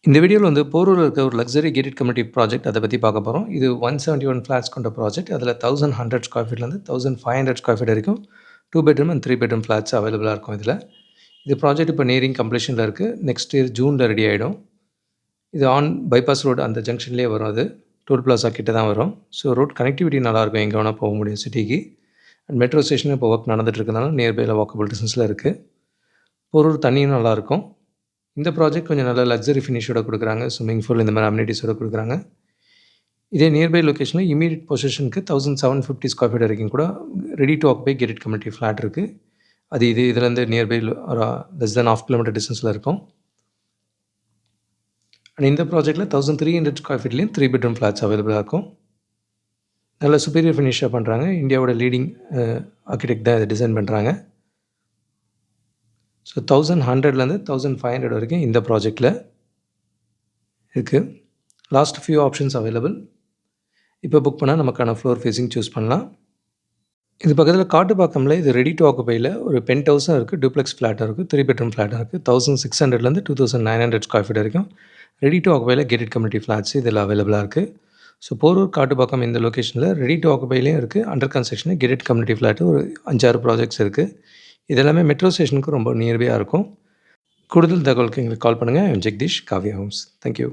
இந்த வீடியோவில் வந்து போரூரில் இருக்க ஒரு லக்ஸரி கேட்டட் கம்யூனிட்டி ப்ராஜெக்ட் அதை பற்றி பார்க்க போகிறோம். இது 171 ஃப்ளாட்ஸ் கொண்ட ப்ராஜெக்ட். அதில் 1100 ஸ்கொயர் ஃபீட்லேருந்து 1500 ஸ்கொயர் ஃபீட் வரைக்கும் 2 பெட்ரூம் அண்ட் 3 பெட்ரூம் ஃப்ளாட்ஸ் அவைலபிளாக இருக்கும். இது ப்ராஜெக்ட் இப்போ நியரிங் கம்ப்ளீஷனில் இருக்குது. நெக்ஸ்ட் இயர் ஜூனில் ரெடி ஆகிடும். இது ஆன் பைபாஸ் ரோடு அந்த ஜங்ஷன்லேயே வரும். அது டோல் பிளாஸா கிட்ட தான் வரும். ஸோ ரோட் கனெக்டிவிட்டி நல்லாயிருக்கும், எங்கே வேணால் போக முடியும் சிட்டிக்கு. அண்ட் மெட்ரோ ஸ்டேஷனும் இப்போ ஒர்க் நடந்துட்டு இருக்கனால நியர்பையில் வாக்கபிள் டிஸ்டன்ஸில் இருக்குது. போரூர் தண்ணியும் நல்லாயிருக்கும். இந்த ப்ராஜெக்ட் கொஞ்சம் நல்ல லக்ஸரி ஃபினிஷோட கொடுக்குறாங்க. ஸ்விம்மிங் பூல் இந்த மாதிரி அம்யூனிட்டிஸோட கொடுக்குறாங்க. இதே நியர்பை லொக்கேஷனில் இமீடியட் பொசிஷனுக்கு 1750 ஸ்கொயர் ஃபீட் வரைக்கும் கூட ready to occupy gated community flat இருக்குது. அது இதுலேருந்து நியர்பை ஒரு லெஸ் தென் 1/2 கிலோமீட்டர் டிஸ்டன்ஸில் இருக்கும். அண்ட் இந்த ப்ராஜெக்ட்டில் 1300 ஸ்கொயர் ஃபீட்லேயும் 3 பெட்ரூம் ஃப்ளாட்ஸ் அவைலபிளாக இருக்கும். நல்ல சுப்பீரியர் ஃபினிஷாக பண்ணுறாங்க. இந்தியாவோட லீடிங் ஆர்கிடெக்ட் தான் இதை டிசைன் பண்ணுறாங்க. ஸோ 1100லேருந்து 1500 வரைக்கும் இந்த ப்ராஜெக்டில் இருக்குது. Last few options available. இப்போ புக் பண்ணால் நமக்கான ஃப்ளோர் ஃபேஸிங் சூஸ் பண்ணலாம். இது பக்கத்தில் காட்டுப்பாக்கமில் இது ரெடி டு ஆக்குபையில் ஒரு பென்ட் ஹவுஸும் இருக்குது, டூப்ளெக்ஸ் ஃப்ளாட்டும் இருக்குது, 3 பெட்ரூம் ஃப்ளாட்டும் இருக்குது. 1600லேருந்து 2900 ஸ்கொயர் ஃபீட் வரைக்கும் ரெடி டு ஆக்குபையில் கேட்டட் கம்யூனிட்டி ஃப்ளாட்ஸ் இதில் அவைலபிளாக இருக்குது. ஸோ போரூர் காட்டுப்பாக்கம் இந்த லொக்கேஷனில் ரெடி டு ஆக்குபைலையும் இருக்குது, under construction gated community flat ஒரு 5-6 ப்ராஜெக்ட்ஸ் இருக்குது. இதெல்லாமே மெட்ரோ ஸ்டேஷனுக்கு ரொம்ப நியர்பையாக இருக்கும். கூடுதல் தகவலுக்கு எங்களுக்கு கால் பண்ணுங்கள். ஜெகதீஷ், காவ்யா ஹோம்ஸ். தேங்க்யூ.